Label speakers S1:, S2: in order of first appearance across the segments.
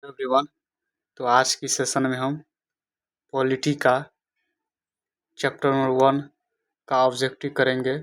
S1: Everyone. तो आज की सेशन में हम पॉलिटी का चैप्टर नंबर 1 का ऑब्जेक्टिव करेंगे,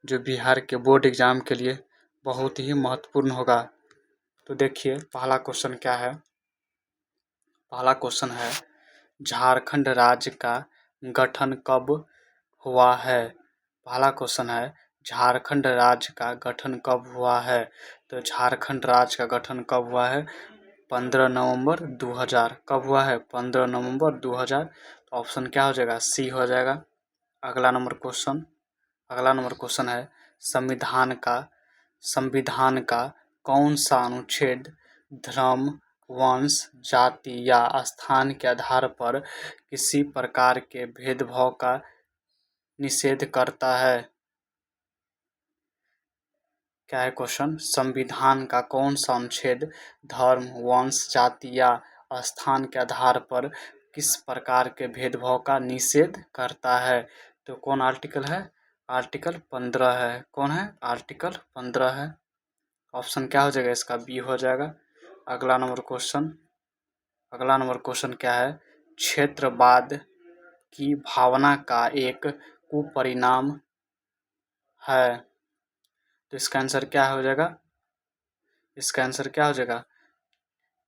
S1: जो बिहार के बोर्ड एग्जाम के लिए बहुत ही महत्वपूर्ण होगा। तो देखिए पहला क्वेश्चन क्या है। पहला क्वेश्चन है, झारखंड राज्य का गठन कब हुआ है। पहला क्वेश्चन है, झारखंड राज्य का गठन कब हुआ है। तो झारखंड राज्य का गठन कब हुआ है? 15 नवंबर 2000। कब हुआ है? 15 नवंबर 2000। तो ऑप्शन क्या हो जाएगा? सी हो जाएगा। अगला नंबर क्वेश्चन है, संविधान का कौन सा अनुच्छेद धर्म, वंश, जाति या स्थान के आधार पर किसी प्रकार के भेदभाव का निषेध करता है। क्या है क्वेश्चन? संविधान का कौन सा अनुच्छेद धर्म, वंश, जाति या स्थान के आधार पर किस प्रकार के भेदभाव का निषेध करता है। तो कौन आर्टिकल है? आर्टिकल 15 है। कौन है? आर्टिकल 15 है। ऑप्शन क्या हो जाएगा इसका? बी हो जाएगा। अगला नंबर क्वेश्चन क्या है? क्षेत्रवाद की भावना का एक कुपरिणाम है। तो इसका आंसर क्या हो जाएगा?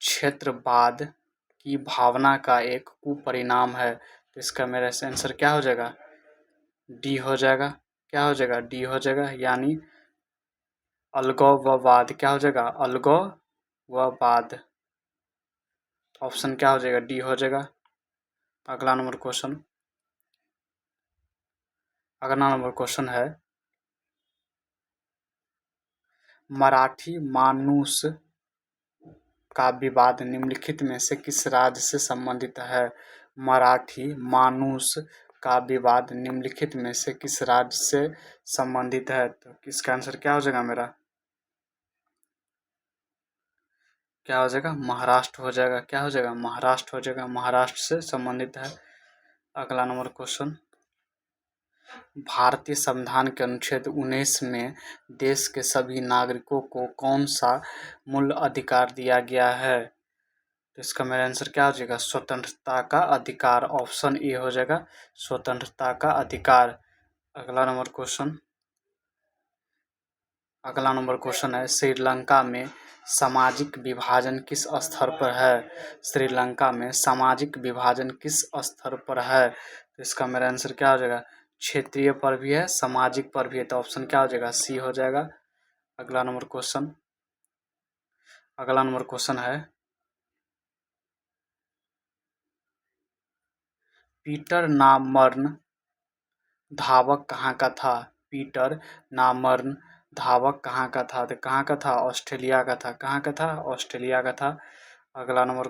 S1: क्षेत्रवाद की भावना का एक कुपरिणाम है। तो इसका मेरा आंसर क्या हो जाएगा? डी हो जाएगा। क्या हो जाएगा? डी हो जाएगा, यानी अलगाववाद। क्या हो जाएगा? अलगाववाद। ऑप्शन क्या हो जाएगा? डी हो जाएगा। अगला नंबर क्वेश्चन है, मराठी मानूस का विवाद निम्नलिखित में से किस राज्य से संबंधित है। मराठी मानूस का विवाद निम्नलिखित में से किस राज्य से संबंधित है। तो इसका आंसर क्या हो जाएगा मेरा? क्या हो जाएगा? महाराष्ट्र हो जाएगा। क्या हो जाएगा? महाराष्ट्र हो जाएगा। महाराष्ट्र से संबंधित है। अगला नंबर क्वेश्चन, भारतीय संविधान के अनुच्छेद 19 में देश के सभी नागरिकों को कौन सा मूल अधिकार दिया गया है। तो इसका मेरा आंसर क्या हो जाएगा? स्वतंत्रता का अधिकार। ऑप्शन ए हो जाएगा, स्वतंत्रता का अधिकार। अगला नंबर क्वेश्चन है, श्रीलंका में सामाजिक विभाजन किस स्तर पर है। श्रीलंका में सामाजिक विभाजन किस स्तर पर है। तो इसका मेरा आंसर क्या हो जाएगा? क्षेत्रीय पर भी है, सामाजिक पर भी है। तो ऑप्शन क्या हो जाएगा? सी हो जाएगा। अगला नंबर क्वेश्चन है, पीटर नामर्न धावक कहाँ का था। पीटर नामर्न धावक कहाँ का था। तो कहाँ का था? ऑस्ट्रेलिया का था। कहाँ का था? ऑस्ट्रेलिया का था। अगला नंबर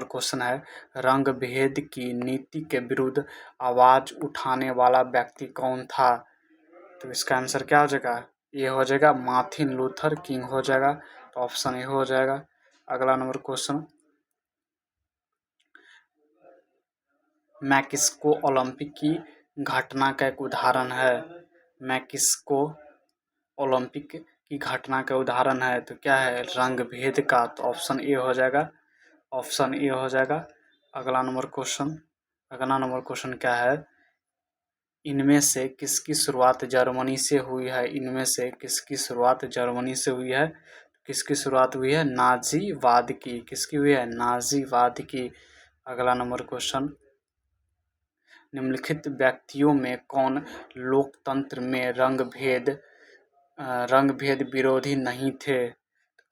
S1: क्वेश्चन है, रंग भेद की नीति के विरुद्ध आवाज उठाने वाला व्यक्ति कौन था। तो इसका आंसर क्या हो जाएगा? ये हो जाएगा मार्टिन लूथर किंग हो जाएगा। तो ऑप्शन ए हो जाएगा। अगला नंबर क्वेश्चन, मैक्सिको ओलंपिक की घटना का एक उदाहरण है। मैक्सिको ओलंपिक की घटना का उदाहरण है। तो क्या है? रंग भेद का। तो ऑप्शन ए हो जाएगा। ऑप्शन ए हो जाएगा। अगला नंबर क्वेश्चन क्या है, इनमें से किसकी शुरुआत जर्मनी से हुई है। इनमें से किसकी शुरुआत जर्मनी से हुई है। किसकी शुरुआत हुई है? नाजीवाद की। किसकी हुई है? नाजीवाद की। अगला नंबर क्वेश्चन, निम्नलिखित व्यक्तियों में कौन लोकतंत्र में रंग भेद विरोधी नहीं थे।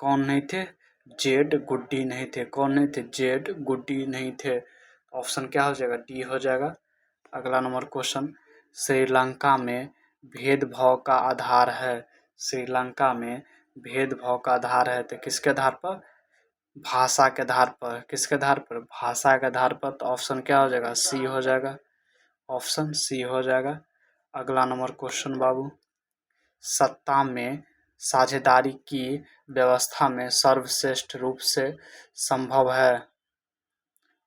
S1: कौन नहीं थे? जेड गुड्डी नहीं थे। कौन नहीं थे? जेड गुड्डी नहीं थे। ऑप्शन क्या हो जाएगा? डी हो जाएगा। अगला नंबर क्वेश्चन, श्रीलंका में भेदभाव का आधार है। श्रीलंका में भेदभाव का आधार है। तो किसके आधार पर? भाषा के आधार पर। किसके आधार पर? भाषा के आधार पर। तो ऑप्शन क्या हो जाएगा? सी हो जाएगा। ऑप्शन सी हो जाएगा। अगला नंबर क्वेश्चन बाबू, सत्ता में साझेदारी की व्यवस्था में सर्वश्रेष्ठ रूप से संभव है।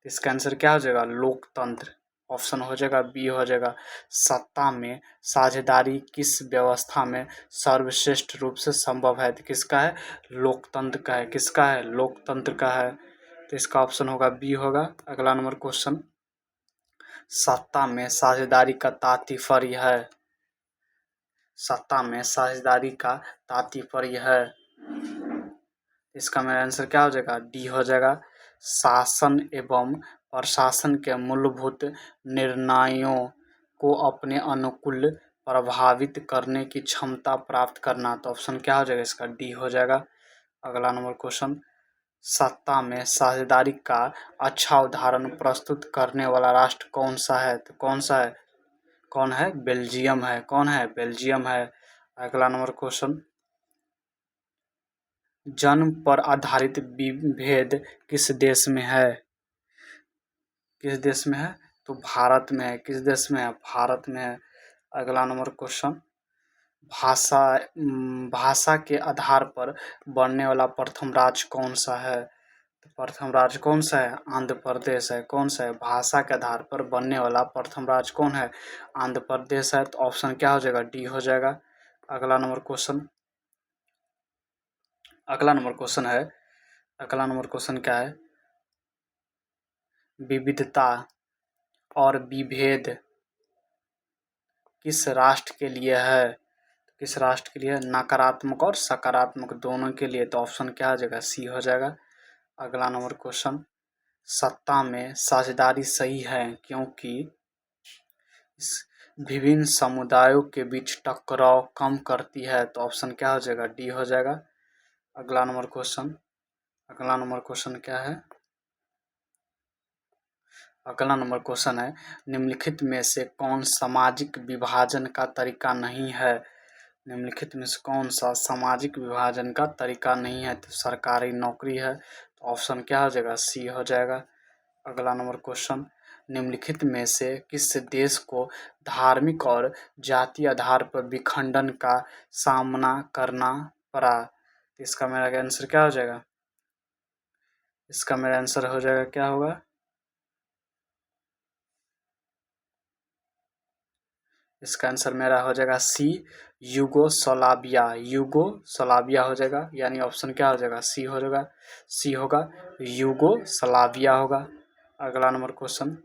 S1: इसका आंसर क्या हो जाएगा? लोकतंत्र। ऑप्शन हो जाएगा बी हो जाएगा सत्ता में साझेदारी किस व्यवस्था में सर्वश्रेष्ठ रूप से संभव है। तो किसका है? लोकतंत्र का है। किसका है? लोकतंत्र का है। तो इसका ऑप्शन होगा बी होगा। अगला नंबर क्वेश्चन, सत्ता में साझेदारी का तात्पर्य है। सत्ता में साझेदारी का तात्पर्य है। इसका मेरा आंसर क्या हो जाएगा? डी हो जाएगा। शासन एवं प्रशासन के मूलभूत निर्णयों को अपने अनुकूल प्रभावित करने की क्षमता प्राप्त करना। तो ऑप्शन क्या हो जाएगा इसका? डी हो जाएगा। अगला नंबर क्वेश्चन, सत्ता में साझेदारी का अच्छा उदाहरण प्रस्तुत करने वाला राष्ट्र कौन सा है? तो कौन सा है? कौन है? बेल्जियम है। कौन है? बेल्जियम है। अगला नंबर क्वेश्चन, जन्म पर आधारित विभेद किस देश में है? किस देश में है? तो भारत में है। किस देश में है? भारत में है। अगला नंबर क्वेश्चन, भाषा भाषा के आधार पर बनने वाला प्रथम राज्य कौन सा है? तो प्रथम राज्य कौन सा है? आंध्र प्रदेश है। कौन सा है? भाषा के आधार पर बनने वाला प्रथम राज्य कौन है? आंध्र प्रदेश है। तो ऑप्शन क्या हो जाएगा? डी हो जाएगा। अगला नंबर क्वेश्चन, अगला नंबर क्वेश्चन है, अगला नंबर क्वेश्चन क्या है? विविधता और विभेद किस राष्ट्र के लिए है? किस राष्ट्र के लिए? नकारात्मक और सकारात्मक दोनों के लिए। तो ऑप्शन क्या हो जाएगा? सी हो जाएगा। अगला नंबर क्वेश्चन, सत्ता में साझेदारी सही है क्योंकि इस विभिन्न समुदायों के बीच टकराव कम करती है। तो ऑप्शन क्या हो जाएगा? डी हो जाएगा। अगला नंबर क्वेश्चन, अगला नंबर क्वेश्चन क्या है? अगला नंबर क्वेश्चन है, निम्नलिखित में से कौन सामाजिक विभाजन का तरीका नहीं है? निम्नलिखित में से कौन सा सामाजिक विभाजन का तरीका नहीं है? तो सरकारी नौकरी है। तो ऑप्शन क्या हो जाएगा? सी हो जाएगा। अगला नंबर क्वेश्चन, निम्नलिखित में से किस देश को धार्मिक और जाति आधार पर विखंडन का सामना करना पड़ा? तो इसका मेरा आंसर क्या हो जाएगा? इसका मेरा आंसर हो जाएगा, क्या होगा? इसका आंसर मेरा हो जाएगा सी, यूगोस्लाविया। यूगोस्लाविया हो जाएगा, यानी ऑप्शन क्या हो जाएगा? सी हो जाएगा। सी होगा, यूगोस्लाविया होगा। अगला नंबर क्वेश्चन,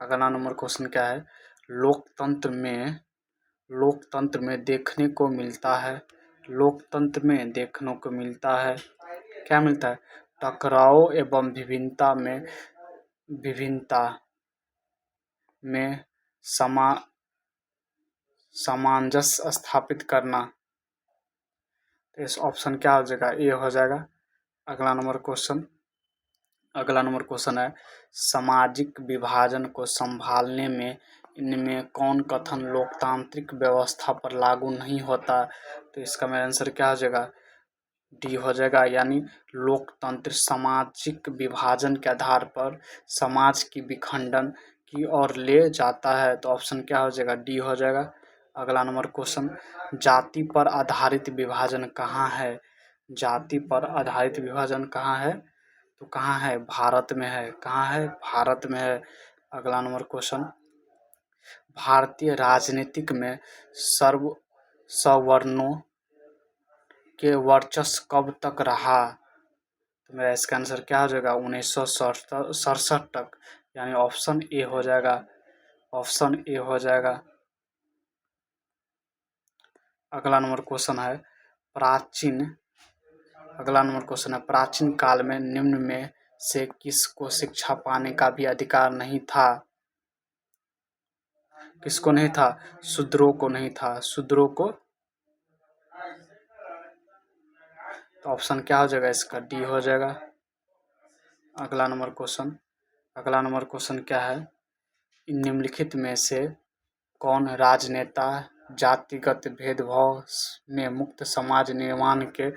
S1: अगला नंबर क्वेश्चन क्या है? लोकतंत्र में, लोकतंत्र में देखने को मिलता है, लोकतंत्र में देखने को मिलता है, क्या मिलता है? टकराव एवं विभिन्नता में, विभिन्नता में समा सामंजस्य स्थापित करना। तो इस ऑप्शन क्या हो जाएगा? ए हो जाएगा। अगला नंबर क्वेश्चन, अगला नंबर क्वेश्चन है, सामाजिक विभाजन को संभालने में इनमें कौन कथन लोकतांत्रिक व्यवस्था पर लागू नहीं होता? तो इसका मेरा आंसर क्या हो जाएगा? डी हो जाएगा, यानी लोकतंत्र सामाजिक विभाजन के आधार पर समाज की विखंडन की ओर ले जाता है। तो ऑप्शन क्या हो जाएगा? डी हो जाएगा। अगला नंबर क्वेश्चन, जाति पर आधारित विभाजन कहाँ है? जाति पर आधारित विभाजन कहाँ है? तो कहाँ है? भारत में है। कहाँ है? भारत में है। अगला नंबर क्वेश्चन, भारतीय राजनीतिक में सवर्णों के वर्चस्व कब तक रहा? तो मेरा इसका आंसर क्या हो जाएगा? 1967 तक, यानी ऑप्शन ए हो जाएगा। ऑप्शन ए हो जाएगा। अगला नंबर क्वेश्चन है, प्राचीन, अगला नंबर क्वेश्चन है, प्राचीन काल में निम्न में से किसको शिक्षा पाने का भी अधिकार नहीं था? किसको नहीं था? शूद्रों को नहीं था। शूद्रों को। तो ऑप्शन क्या हो जाएगा इसका? डी हो जाएगा। अगला नंबर क्वेश्चन, अगला नंबर क्वेश्चन क्या है? निम्नलिखित में से कौन राजनेता जातिगत भेदभाव में मुक्त समाज निर्माण के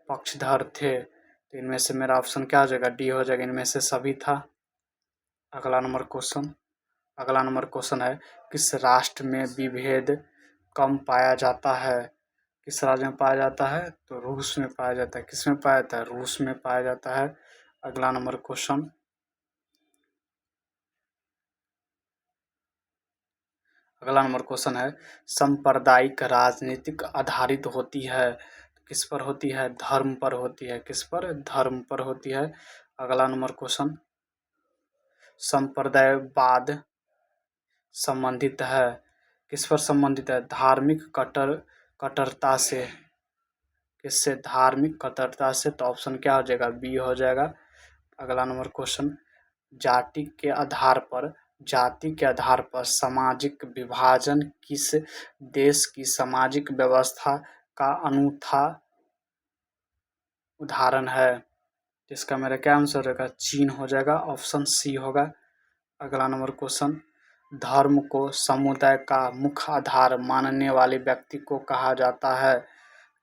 S1: पक्षधर थे? तो इनमें से मेरा ऑप्शन क्या हो जाएगा? डी हो जाएगा, इनमें से सभी था। अगला नंबर क्वेश्चन, अगला नंबर क्वेश्चन है, किस राष्ट्र में विभेद कम पाया जाता है? किस राज्य में पाया जाता है? तो रूस में पाया जाता है। किस में पाया जाता है? रूस में पाया जाता है। अगला नंबर क्वेश्चन, अगला नंबर क्वेश्चन है, सांप्रदायिक राजनीतिक आधारित होती है, किस पर होती है? धर्म पर होती है। किस पर? धर्म पर होती है। अगला नंबर क्वेश्चन, संप्रदायवाद संबंधित है, किस पर संबंधित है? धार्मिक कट्टरता से। किससे? धार्मिक कट्टरता से। तो ऑप्शन क्या हो जाएगा? बी हो जाएगा। अगला नंबर क्वेश्चन, जाति के आधार पर सामाजिक विभाजन किस देश की सामाजिक व्यवस्था का अनूठा उदाहरण है? इसका मेरा क्या आंसर होगा? चीन हो जाएगा। ऑप्शन सी होगा। अगला नंबर क्वेश्चन, धर्म को समुदाय का मुख्य आधार मानने वाले व्यक्ति को कहा जाता है?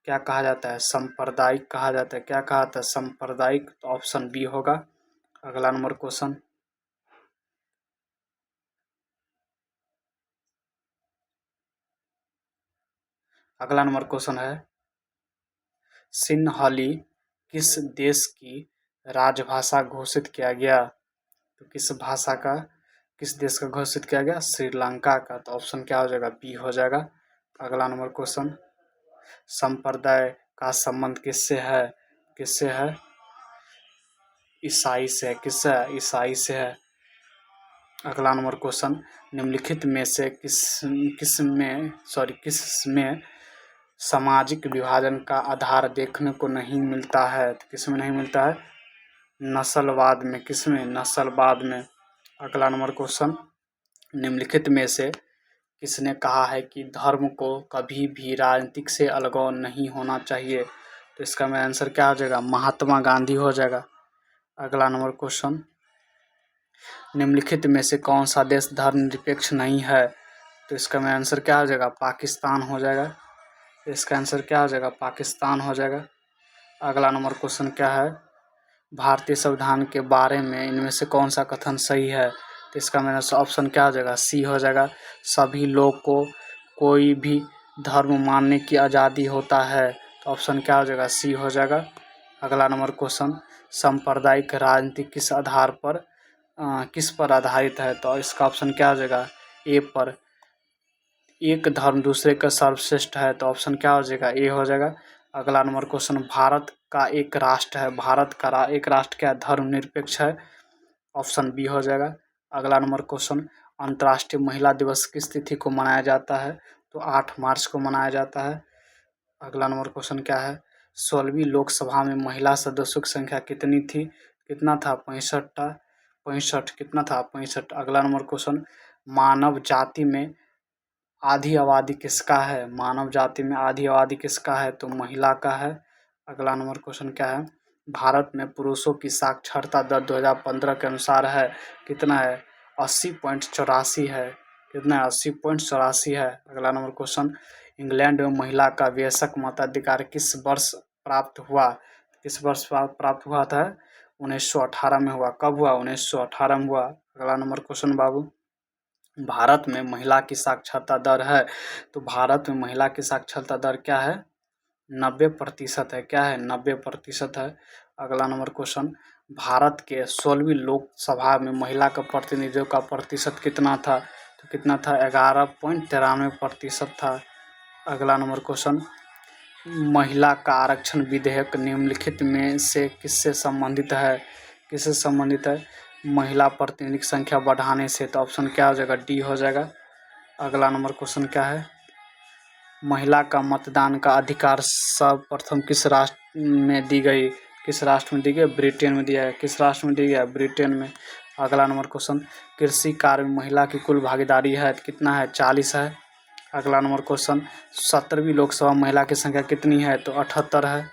S1: क्या कहा जाता है? सांप्रदायिक कहा जाता है। क्या कहा जाता है? सांप्रदायिक। तो ऑप्शन बी होगा। अगला नंबर क्वेश्चन, अगला नंबर क्वेश्चन है, सिन्हली किस देश की राजभाषा घोषित किया गया? तो किस देश का घोषित किया गया? श्रीलंका का। तो ऑप्शन क्या हो जाएगा? बी हो जाएगा। अगला नंबर क्वेश्चन, संप्रदाय का संबंध किससे है? किससे है? ईसाई से। किससे है? ईसाई से है। अगला नंबर क्वेश्चन, निम्नलिखित में से किस में सामाजिक विभाजन का आधार देखने को नहीं मिलता है? तो किस में नहीं मिलता है? नस्लवाद में। किस में? नस्लवाद में। अगला नंबर क्वेश्चन, निम्नलिखित में से किसने कहा है कि धर्म को कभी भी राजनीतिक से अलगाव नहीं होना चाहिए? तो इसका मेरा आंसर क्या हो जाएगा? महात्मा गांधी हो जाएगा। अगला नंबर क्वेश्चन, निम्नलिखित में से कौन सा देश धर्मनिरपेक्ष नहीं है? तो इसका मेरा आंसर क्या हो जाएगा? पाकिस्तान हो जाएगा। इसका आंसर क्या हो जाएगा? पाकिस्तान हो जाएगा। अगला नंबर क्वेश्चन क्या है, भारतीय संविधान के बारे में इनमें से कौन सा कथन सही है? तो इसका मेरा ऑप्शन क्या हो जाएगा? सी हो जाएगा। सभी लोग को कोई भी धर्म मानने की आज़ादी होता है। तो ऑप्शन क्या हो जाएगा? सी हो जाएगा। अगला नंबर क्वेश्चन, सांप्रदायिक राजनीति किस पर आधारित है? तो इसका ऑप्शन क्या हो जाएगा? ए पर। एक धर्म दूसरे का सर्वश्रेष्ठ है। तो ऑप्शन क्या हो जाएगा? ए हो जाएगा। अगला नंबर क्वेश्चन, भारत का एक राष्ट्र है, भारत का एक राष्ट्र क्या? धर्मनिरपेक्ष है। ऑप्शन बी हो जाएगा। अगला नंबर क्वेश्चन, अंतर्राष्ट्रीय महिला दिवस किस तिथि को मनाया जाता है? तो 8 मार्च को मनाया जाता है। अगला नंबर क्वेश्चन क्या है, 16वीं लोकसभा में महिला सदस्यों की संख्या कितनी थी? कितना था? 65 कितना था? 65। अगला नंबर क्वेश्चन, मानव जाति में आधी आबादी किसका है? मानव जाति में आधी आबादी किसका है? तो महिला का है। अगला नंबर क्वेश्चन क्या है, भारत में पुरुषों की साक्षरता दर 2015 के अनुसार है, कितना है? 80.84 है। कितना है? 80.84 है। अगला नंबर क्वेश्चन, इंग्लैंड में महिला का वयस्क मताधिकार किस वर्ष प्राप्त हुआ? किस वर्ष प्राप्त हुआ था? 1918 में हुआ। कब हुआ? 1918 में हुआ। अगला नंबर क्वेश्चन बाबू, भारत में महिला की साक्षरता दर है, तो भारत में महिला की साक्षरता दर क्या है? 90% है। क्या है? 90% है। अगला नंबर क्वेश्चन, भारत के 16वीं लोकसभा में महिला का प्रतिनिधित्व का प्रतिशत कितना था? तो कितना था? 11.93% था। अगला नंबर क्वेश्चन, महिला का आरक्षण विधेयक निम्नलिखित में से किससे संबंधित है? किससे संबंधित है? महिला प्रतिनिधि की संख्या बढ़ाने से। तो ऑप्शन क्या हो जाएगा? डी हो जाएगा। अगला नंबर क्वेश्चन क्या है, महिला का मतदान का अधिकार सर्वप्रथम किस राष्ट्र में दी गई? किस राष्ट्र में दी गई? ब्रिटेन में दिया है। किस राष्ट्र में दी गई? ब्रिटेन में। अगला नंबर क्वेश्चन, कृषि कार्य में महिला की कुल भागीदारी है, कितना है? 40 है। अगला नंबर क्वेश्चन, 17वीं लोकसभा महिला की संख्या कितनी है? तो 78 है।